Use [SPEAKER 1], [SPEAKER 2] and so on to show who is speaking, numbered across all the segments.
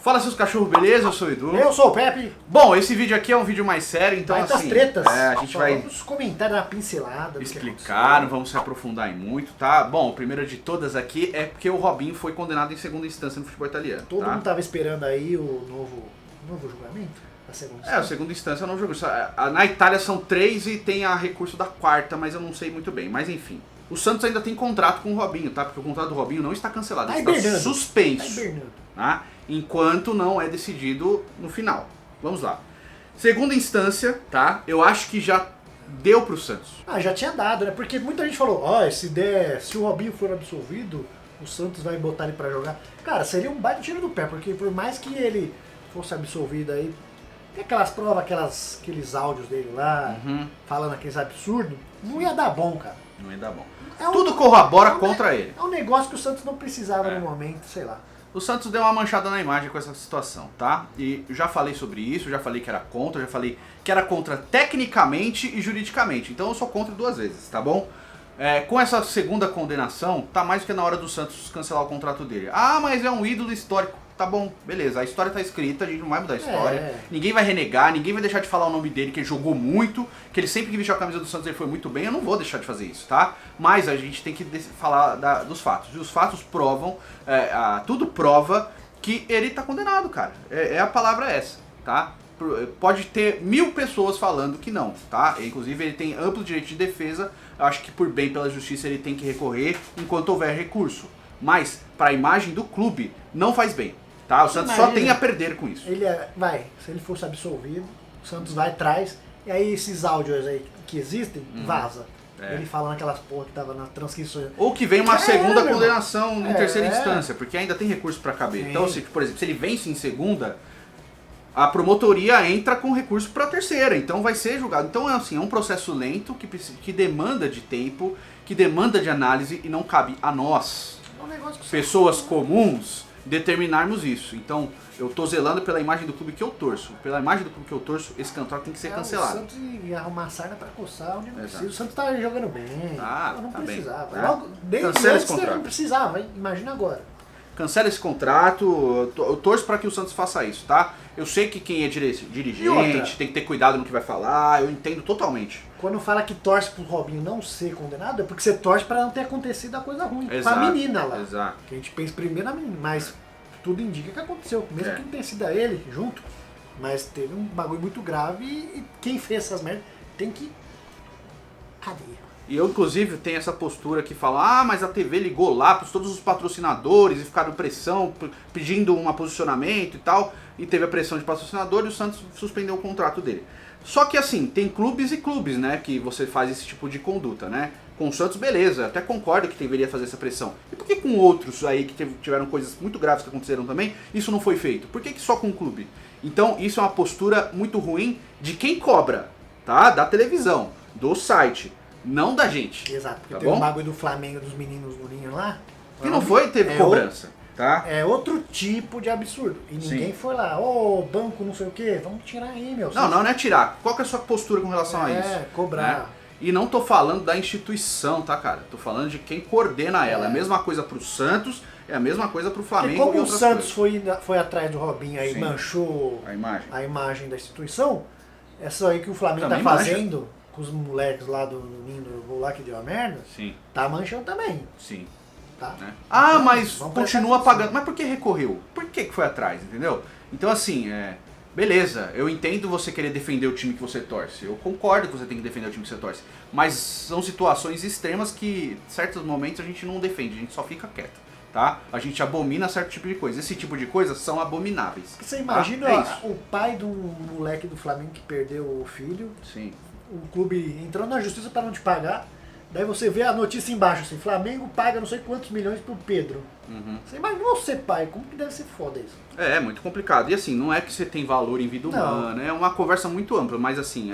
[SPEAKER 1] Fala seus cachorros, beleza? Eu sou o Edu.
[SPEAKER 2] Eu sou o Pepe.
[SPEAKER 1] Bom, esse vídeo aqui é um vídeo mais sério, então
[SPEAKER 2] Vai
[SPEAKER 1] assim...
[SPEAKER 2] tretas.
[SPEAKER 1] a gente vai
[SPEAKER 2] Vamos comentar na pincelada.
[SPEAKER 1] explicar, não vamos se aprofundar em muito, tá? Bom, a primeira de todas aqui é porque o Robinho foi condenado em segunda instância no futebol italiano.
[SPEAKER 2] Todo
[SPEAKER 1] tá?
[SPEAKER 2] mundo tava esperando aí o novo julgamento? A segunda
[SPEAKER 1] a segunda instância eu não jogo. Na Itália são 3 e tem a recurso da quarta, mas eu não sei muito bem. Mas enfim. O Santos ainda tem contrato com o Robinho, tá? Porque o contrato do Robinho não está cancelado, ele está suspenso. Tá? Enquanto não é decidido no final. Vamos lá. Segunda instância, tá? Eu acho que já deu pro Santos.
[SPEAKER 2] Já tinha dado, né? Porque muita gente falou, se o Robinho for absolvido, o Santos vai botar ele pra jogar. Cara, seria um baita tiro do pé, porque por mais que ele fosse absolvido aí, tem aquelas provas, aqueles áudios dele lá, falando aqueles absurdos, não ia dar bom, cara.
[SPEAKER 1] Não ia dar bom. Tudo corrobora contra ele.
[SPEAKER 2] É um negócio que o Santos não precisava no momento, sei lá.
[SPEAKER 1] O Santos deu uma manchada na imagem com essa situação, tá? E eu já falei sobre isso, já falei que era contra, já falei que era contra tecnicamente e juridicamente. Então eu sou contra 2 vezes, tá bom? Com essa segunda condenação, tá mais do que na hora do Santos cancelar o contrato dele. Mas é um ídolo histórico. Tá bom, beleza, a história tá escrita, a gente não vai mudar a história. Ninguém vai renegar, ninguém vai deixar de falar o nome dele, que ele jogou muito, que ele sempre que vestiu a camisa do Santos ele foi muito bem, eu não vou deixar de fazer isso, tá? Mas a gente tem que falar dos fatos. E os fatos provam, tudo prova que ele tá condenado, cara. A palavra essa, tá? Pode ter 1000 pessoas falando que não, tá? Inclusive ele tem amplo direito de defesa, eu acho que por bem pela justiça ele tem que recorrer enquanto houver recurso. Mas, para a imagem do clube, não faz bem. Tá? O Santos só tem a perder com isso.
[SPEAKER 2] Se ele fosse absolvido, o Santos vai atrás, e aí esses áudios aí que existem, vaza. Ele falando aquelas porra que tava na transcrição.
[SPEAKER 1] Ou que vem uma segunda condenação em terceira instância, porque ainda tem recurso para caber. Sim. Então, por exemplo, se ele vence em segunda, a promotoria entra com recurso para terceira, então vai ser julgado. Então assim, é um processo lento que demanda de tempo, que demanda de análise e não cabe a nós, pessoas comuns, determinarmos isso. Então, eu tô zelando pela imagem do clube que eu torço. Pela imagem do clube que eu torço, esse contrato tem que ser cancelado.
[SPEAKER 2] O Santos ia arrumar sarna pra coçar onde não precisa. O Santos tá jogando bem. Não precisava.
[SPEAKER 1] Bem,
[SPEAKER 2] Logo, desde antes não precisava, hein? Imagina agora. Cancela
[SPEAKER 1] esse contrato, eu torço para que o Santos faça isso, tá? Eu sei que quem é dirigente tem que ter cuidado no que vai falar, eu entendo totalmente.
[SPEAKER 2] Quando fala que torce pro Robinho não ser condenado, é porque você torce para não ter acontecido a coisa ruim.
[SPEAKER 1] Exato,
[SPEAKER 2] com a menina lá.
[SPEAKER 1] Exato.
[SPEAKER 2] Que a gente pensa primeiro na menina, mas tudo indica que aconteceu. Mesmo que não tenha sido ele junto, mas teve um bagulho muito grave e quem fez essas merdas tem que... cadeia.
[SPEAKER 1] E eu, inclusive, tenho essa postura que fala, mas a TV ligou lá para todos os patrocinadores e ficaram pressão, pedindo um posicionamento e tal, e teve a pressão de patrocinador e o Santos suspendeu o contrato dele. Só que assim, tem clubes e clubes, né, que você faz esse tipo de conduta, né? Com o Santos, beleza, até concordo que deveria fazer essa pressão. E por que com outros aí que tiveram coisas muito graves que aconteceram também, isso não foi feito? Por que só com o clube? Então, isso é uma postura muito ruim de quem cobra, tá? Da televisão, do site. Não da gente.
[SPEAKER 2] Exato, porque tem um bagulho do Flamengo, dos meninos no ninho lá.
[SPEAKER 1] Que não teve cobrança, tá?
[SPEAKER 2] É outro tipo de absurdo. E ninguém foi lá, banco não sei o que, vamos tirar aí, meu.
[SPEAKER 1] Não é tirar. Qual que é a sua postura com relação a isso?
[SPEAKER 2] Cobrar.
[SPEAKER 1] Né? E não tô falando da instituição, tá, cara? Tô falando de quem coordena ela. É a mesma coisa pro Santos, é a mesma coisa pro Flamengo.
[SPEAKER 2] E como o Santos foi atrás do Robinho aí, manchou
[SPEAKER 1] a imagem
[SPEAKER 2] da instituição, essa aí que o Flamengo tá fazendo... com os moleques lá do ninho do gol lá que deu a merda, tá manchando também.
[SPEAKER 1] Sim.
[SPEAKER 2] Tá?
[SPEAKER 1] Né? Mas continua pagando. Mas por que recorreu? Por que foi atrás, entendeu? Então assim, beleza, eu entendo você querer defender o time que você torce. Eu concordo que você tem que defender o time que você torce. Mas são situações extremas que, em certos momentos, a gente não defende, a gente só fica quieto. Tá? A gente abomina certo tipo de coisa. Esse tipo de coisa são abomináveis.
[SPEAKER 2] Você imagina o pai do moleque do Flamengo que perdeu o filho.
[SPEAKER 1] Sim.
[SPEAKER 2] O clube entrando na justiça para não te pagar, daí você vê a notícia embaixo assim, Flamengo paga não sei quantos milhões pro Pedro. Você imagina você, pai, como que deve ser foda isso?
[SPEAKER 1] É muito complicado. E assim, não é que você tem valor em vida humana, é uma conversa muito ampla, mas assim,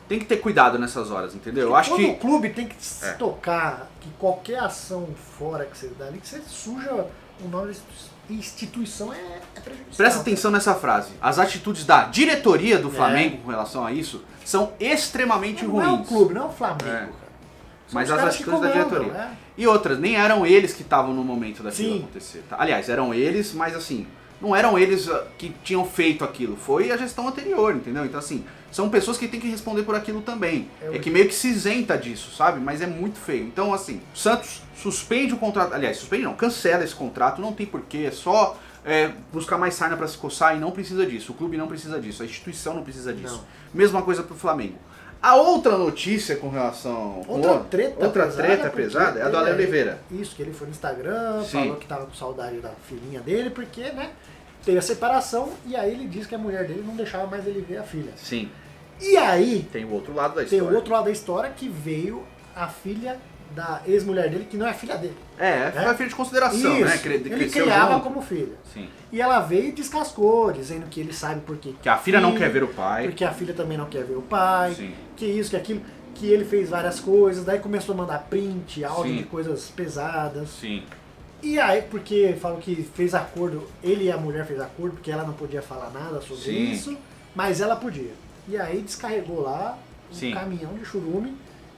[SPEAKER 1] tem que ter cuidado nessas horas, entendeu? Eu acho que
[SPEAKER 2] o clube tem que se tocar que qualquer ação fora que você dá ali, que você suja o nome da instituição é prejudicial.
[SPEAKER 1] Presta atenção nessa frase. As atitudes da diretoria do Flamengo com relação a isso são extremamente ruins.
[SPEAKER 2] Não é o clube, não é o Flamengo, cara.
[SPEAKER 1] Mas as atitudes da diretoria. E outras, nem eram eles que estavam no momento daquilo acontecer. Tá? Aliás, eram eles, mas assim, não eram eles que tinham feito aquilo, foi a gestão anterior, entendeu? Então assim, são pessoas que têm que responder por aquilo também. É que meio que se isenta disso, sabe? Mas é muito feio. Então assim, o Santos suspende o contrato, aliás, suspende não, cancela esse contrato, não tem porquê, é só buscar mais sarna pra se coçar e não precisa disso. O clube não precisa disso, a instituição não precisa disso. Não. Mesma coisa pro Flamengo. A outra notícia com relação...
[SPEAKER 2] Outra treta
[SPEAKER 1] pesada é a do Ale Oliveira.
[SPEAKER 2] Isso, que ele foi no Instagram, falou que tava com saudade da filhinha dele, porque, né, teve a separação e aí ele disse que a mulher dele não deixava mais ele ver a filha.
[SPEAKER 1] Sim.
[SPEAKER 2] E aí...
[SPEAKER 1] Tem o outro lado da história.
[SPEAKER 2] Tem o outro lado da história que veio a filha da ex-mulher dele, que não é filha dele.
[SPEAKER 1] Foi filha de consideração,
[SPEAKER 2] isso.
[SPEAKER 1] né?
[SPEAKER 2] Ele criava
[SPEAKER 1] junto.
[SPEAKER 2] Como filha.
[SPEAKER 1] Sim.
[SPEAKER 2] E ela veio e descascou, dizendo que ele sabe por quê.
[SPEAKER 1] Que a filha não quer ver o pai.
[SPEAKER 2] Porque a filha também não quer ver o pai.
[SPEAKER 1] Sim.
[SPEAKER 2] Que isso, que aquilo. Que ele fez várias coisas. Daí começou a mandar print, áudio de coisas pesadas.
[SPEAKER 1] Sim.
[SPEAKER 2] E aí, porque falam que fez acordo, ele e a mulher fez acordo, porque ela não podia falar nada sobre isso, mas ela podia. E aí descarregou lá um caminhão de churume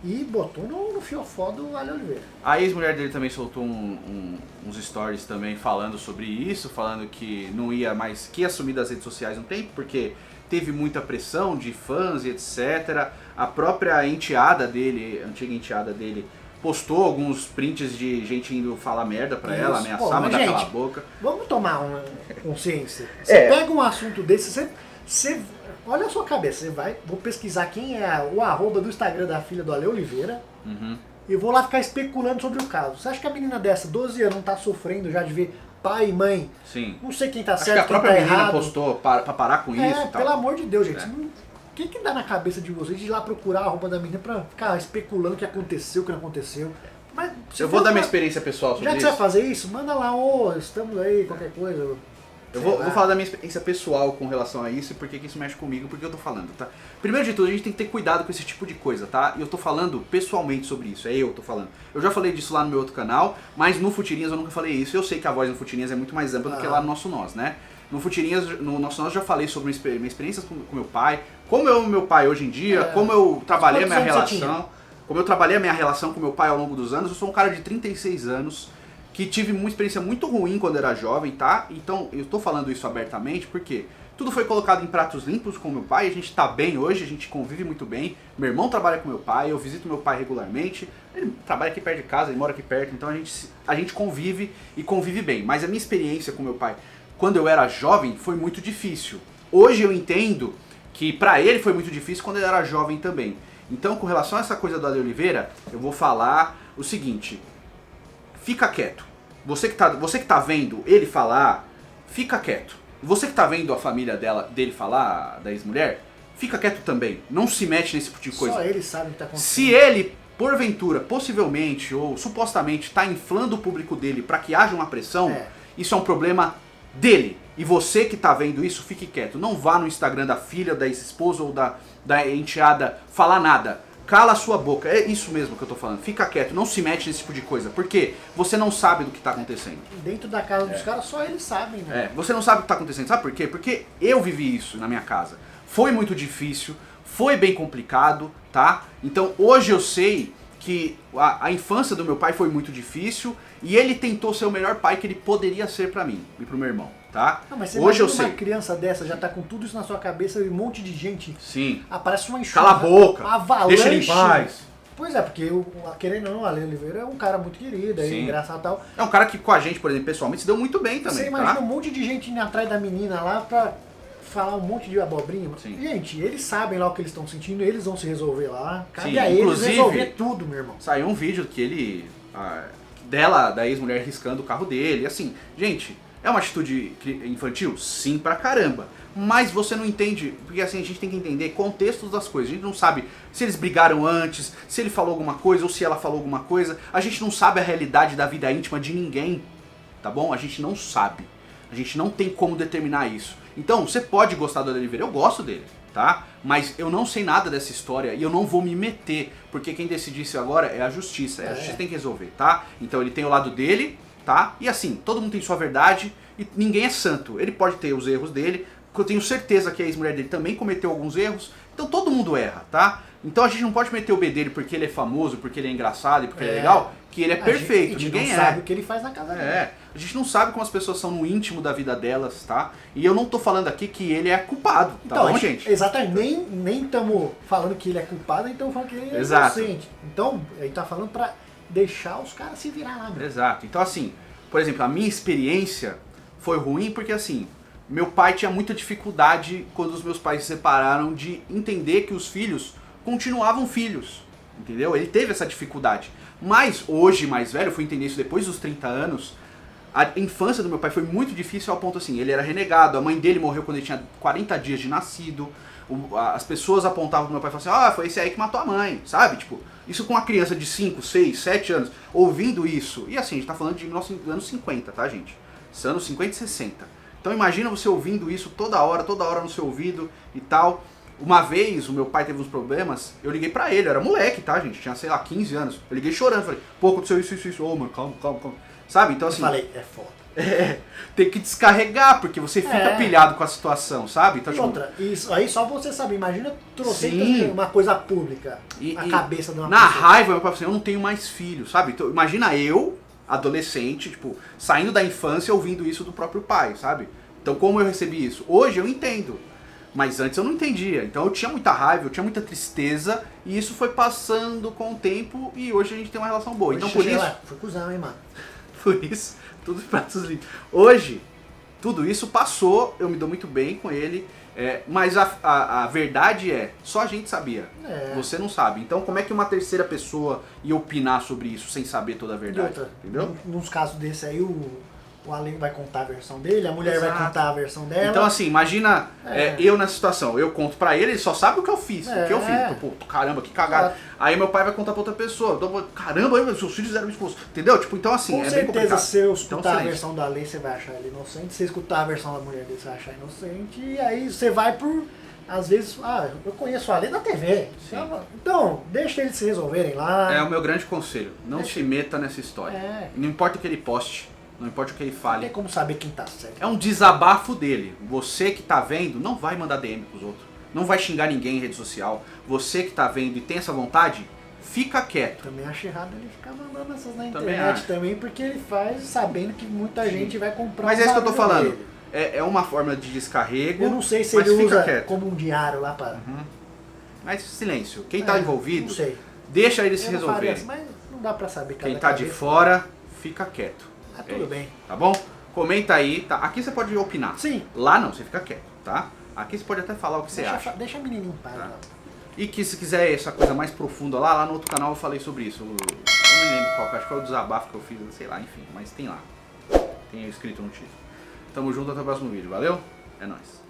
[SPEAKER 2] e botou no fiofó do Ale Oliveira.
[SPEAKER 1] A ex-mulher dele também soltou uns stories também falando sobre isso, falando que não ia mais, que ia assumir das redes sociais um tempo, porque teve muita pressão de fãs e etc. A própria enteada dele, a antiga enteada dele, postou alguns prints de gente indo falar merda pra ela, ameaçar, mandar calar a boca.
[SPEAKER 2] Vamos tomar uma consciência. Você pega um assunto desse, você olha a sua cabeça, vou pesquisar quem é o arroba do Instagram da filha do Ale Oliveira e vou lá ficar especulando sobre o caso. Você acha que a menina dessa, 12 anos, não tá sofrendo já de ver pai e mãe?
[SPEAKER 1] Sim.
[SPEAKER 2] Não sei quem tá
[SPEAKER 1] Acho
[SPEAKER 2] certo,
[SPEAKER 1] que a própria
[SPEAKER 2] quem tá
[SPEAKER 1] menina
[SPEAKER 2] errado.
[SPEAKER 1] postou pra parar com isso e tal.
[SPEAKER 2] Pelo amor de Deus, gente. O que dá na cabeça de vocês de ir lá procurar a roupa da menina pra ficar especulando o que aconteceu, o que não aconteceu? Mas,
[SPEAKER 1] eu vou dar minha experiência pessoal sobre isso.
[SPEAKER 2] Já que você vai fazer isso, manda lá, estamos aí, qualquer coisa.
[SPEAKER 1] Eu vou falar da minha experiência pessoal com relação a isso e por que isso mexe comigo, porque eu tô falando, tá? Primeiro de tudo, a gente tem que ter cuidado com esse tipo de coisa, tá? E eu tô falando pessoalmente sobre isso, eu tô falando. Eu já falei disso lá no meu outro canal, mas no Futirinhas eu nunca falei isso. Eu sei que a voz no Futirinhas é muito mais ampla do que lá no Nosso Nós, né? No Futirinhas, no Nosso Nós, eu já falei sobre minha experiência com meu pai, como eu meu pai hoje em dia, como eu trabalhei a minha relação, como eu trabalhei a minha relação com meu pai ao longo dos anos. Eu sou um cara de 36 anos, que tive uma experiência muito ruim quando era jovem, tá? Então, eu tô falando isso abertamente porque tudo foi colocado em pratos limpos com meu pai, a gente tá bem hoje, a gente convive muito bem. Meu irmão trabalha com meu pai, eu visito meu pai regularmente, ele trabalha aqui perto de casa, ele mora aqui perto, então a gente convive e convive bem. Mas a minha experiência com meu pai, quando eu era jovem, foi muito difícil. Hoje eu entendo que pra ele foi muito difícil quando ele era jovem também. Então, com relação a essa coisa do Ale Oliveira, eu vou falar o seguinte: fica quieto. Você que tá vendo ele falar, fica quieto. Você que tá vendo a família dele falar, da ex-mulher, fica quieto também. Não se mete nesse tipo de coisa.
[SPEAKER 2] Só ele sabe o que tá acontecendo.
[SPEAKER 1] Se ele, porventura, possivelmente ou supostamente tá inflando o público dele para que haja uma pressão, isso é um problema dele. E você que tá vendo isso, fique quieto. Não vá no Instagram da filha, da ex-esposa ou da enteada falar nada. Cala a sua boca, é isso mesmo que eu tô falando. Fica quieto, não se mete nesse tipo de coisa. Porque você não sabe do que tá acontecendo.
[SPEAKER 2] Dentro da casa dos caras, só eles sabem, né?
[SPEAKER 1] Você não sabe o que tá acontecendo. Sabe por quê? Porque eu vivi isso na minha casa. Foi muito difícil, foi bem complicado, tá? Então hoje eu sei que a infância do meu pai foi muito difícil e ele tentou ser o melhor pai que ele poderia ser pra mim e pro meu irmão, tá?
[SPEAKER 2] Não, mas você
[SPEAKER 1] hoje eu
[SPEAKER 2] sei. Uma
[SPEAKER 1] sei.
[SPEAKER 2] criança dessa já tá com tudo isso na sua cabeça e um monte de gente.
[SPEAKER 1] Sim.
[SPEAKER 2] Aparece uma enxurrada.
[SPEAKER 1] Cala a boca.
[SPEAKER 2] Uma avalanche.
[SPEAKER 1] Deixa ele em paz.
[SPEAKER 2] Pois é, porque querendo ou não, o Ale Oliveira é um cara muito querido, é engraçado e tal.
[SPEAKER 1] É um cara que com a gente, por exemplo, pessoalmente, se deu muito bem também.
[SPEAKER 2] Você imagina um monte de gente indo atrás da menina lá pra falar um monte de abobrinha.
[SPEAKER 1] Sim.
[SPEAKER 2] Gente, eles sabem lá o que eles estão sentindo, eles vão se resolver lá. Cabe
[SPEAKER 1] Sim,
[SPEAKER 2] a eles
[SPEAKER 1] inclusive,
[SPEAKER 2] resolver tudo, meu irmão.
[SPEAKER 1] Saiu um vídeo que ele... da ex-mulher riscando o carro dele. Assim, gente, é uma atitude infantil? Sim, pra caramba. Mas você não entende, porque assim, a gente tem que entender contextos das coisas. A gente não sabe se eles brigaram antes, se ele falou alguma coisa ou se ela falou alguma coisa. A gente não sabe a realidade da vida íntima de ninguém, tá bom? A gente não sabe. A gente não tem como determinar isso. Então, você pode gostar do Ale Oliveira, eu gosto dele, tá? Mas eu não sei nada dessa história e eu não vou me meter, porque quem decide isso agora é a justiça. A justiça tem que resolver, tá? Então ele tem o lado dele, tá? E assim, todo mundo tem sua verdade e ninguém é santo. Ele pode ter os erros dele, eu tenho certeza que a ex-mulher dele também cometeu alguns erros, então todo mundo erra, tá? Então a gente não pode meter o B dele porque ele é famoso, porque ele é engraçado e porque ele é legal, que ele é perfeito.
[SPEAKER 2] A gente
[SPEAKER 1] Ninguém
[SPEAKER 2] não sabe o que ele faz na casa dele.
[SPEAKER 1] A gente não sabe como as pessoas são no íntimo da vida delas, tá? E eu não tô falando aqui que ele é culpado, tá
[SPEAKER 2] Então,
[SPEAKER 1] bom, gente?
[SPEAKER 2] Exatamente, nem estamos falando que ele é culpado, nem estamos falando que ele é inocente. Então, a gente tá falando pra deixar os caras se virar lá, meu.
[SPEAKER 1] Exato. Então, assim, por exemplo, a minha experiência foi ruim porque, assim, meu pai tinha muita dificuldade quando os meus pais se separaram de entender que os filhos continuavam filhos, entendeu? Ele teve essa dificuldade. Mas, hoje, mais velho, eu fui entender isso depois dos 30 anos, a infância do meu pai foi muito difícil ao ponto assim, ele era renegado, a mãe dele morreu quando ele tinha 40 dias de nascido, as pessoas apontavam pro meu pai e falavam assim, foi esse aí que matou a mãe, sabe? Tipo, isso com uma criança de 5, 6, 7 anos, ouvindo isso, e assim, a gente tá falando de anos 50, tá, gente? Anos 50 e 60. Então imagina você ouvindo isso toda hora no seu ouvido e tal. Uma vez, o meu pai teve uns problemas, eu liguei pra ele, eu era moleque, tá, gente? Tinha, sei lá, 15 anos. Eu liguei chorando, falei, pô, aconteceu isso. Ô, mano, calma. Sabe? Então assim...
[SPEAKER 2] Eu falei, é foda.
[SPEAKER 1] Tem que descarregar, porque você fica pilhado com a situação, sabe? Então,
[SPEAKER 2] e outra, isso aí só você sabe, imagina trouxer uma coisa pública, a cabeça de uma
[SPEAKER 1] na
[SPEAKER 2] pessoa.
[SPEAKER 1] raiva, meu pai falou assim, eu não tenho mais filho, sabe? Então, imagina eu, adolescente, tipo, saindo da infância ouvindo isso do próprio pai, sabe? Então como eu recebi isso? Hoje eu entendo, mas antes eu não entendia. Então eu tinha muita raiva, eu tinha muita tristeza, e isso foi passando com o tempo, e hoje a gente tem uma relação boa. Então por isso...
[SPEAKER 2] Foi cuzão, hein, mano?
[SPEAKER 1] Por isso, tudo pratos limpos. Hoje, tudo isso passou, eu me dou muito bem com ele, mas a verdade é, só a gente sabia, você não sabe. Então como é que uma terceira pessoa ia opinar sobre isso sem saber toda a verdade?
[SPEAKER 2] Outra,
[SPEAKER 1] entendeu?
[SPEAKER 2] Nos casos desse aí, o Alan vai contar a versão dele, a mulher vai contar a versão dela.
[SPEAKER 1] Então assim, imagina eu nessa situação, eu conto pra ele só sabe o que eu fiz, Pô, caramba, que cagada. Aí meu pai vai contar pra outra pessoa, então, caramba, seus filhos eram expulsos, entendeu? Tipo, então assim,
[SPEAKER 2] com
[SPEAKER 1] bem
[SPEAKER 2] certeza,
[SPEAKER 1] complicado.
[SPEAKER 2] se eu escutar
[SPEAKER 1] Então,
[SPEAKER 2] a versão da lei, você vai achar ele inocente, se você escutar a versão da mulher dele, você vai achar inocente, e aí você vai por, às vezes, eu conheço a lei da TV, então, deixa eles se resolverem lá.
[SPEAKER 1] É o meu grande conselho, não se meta nessa história, não importa o que ele poste, não importa o que ele fale.
[SPEAKER 2] Não tem como saber quem tá certo.
[SPEAKER 1] É um desabafo dele. Você que tá vendo, não vai mandar DM pros outros. Não vai xingar ninguém em rede social. Você que tá vendo e tem essa vontade, fica quieto.
[SPEAKER 2] Também acho errado ele ficar mandando essas na
[SPEAKER 1] Também
[SPEAKER 2] internet
[SPEAKER 1] acho.
[SPEAKER 2] também, porque ele faz sabendo que muita gente vai comprar.
[SPEAKER 1] Mas é isso que eu tô falando. É uma forma de descarrego.
[SPEAKER 2] Eu não sei se
[SPEAKER 1] mas
[SPEAKER 2] ele
[SPEAKER 1] fica
[SPEAKER 2] usa
[SPEAKER 1] quieto.
[SPEAKER 2] como um diário lá para...
[SPEAKER 1] Mas silêncio. Quem tá envolvido,
[SPEAKER 2] não sei.
[SPEAKER 1] deixa eles se
[SPEAKER 2] Eu não faria
[SPEAKER 1] resolverem.
[SPEAKER 2] assim, mas não dá pra saber cada
[SPEAKER 1] Quem tá de
[SPEAKER 2] cabeça.
[SPEAKER 1] fora, fica quieto.
[SPEAKER 2] Tudo bem.
[SPEAKER 1] Tá bom? Comenta aí, tá? Aqui você pode opinar.
[SPEAKER 2] Sim.
[SPEAKER 1] Lá não, você fica quieto, tá? Aqui você pode até falar o que você acha.
[SPEAKER 2] Deixa a menininha em paz.
[SPEAKER 1] Tá.
[SPEAKER 2] Lá.
[SPEAKER 1] E que se quiser essa coisa mais profunda lá no outro canal eu falei sobre isso. Eu não me lembro qual, acho que foi o desabafo que eu fiz, sei lá, enfim, mas tem lá. Tem escrito no título. Tamo junto, até o próximo vídeo. Valeu? É nóis.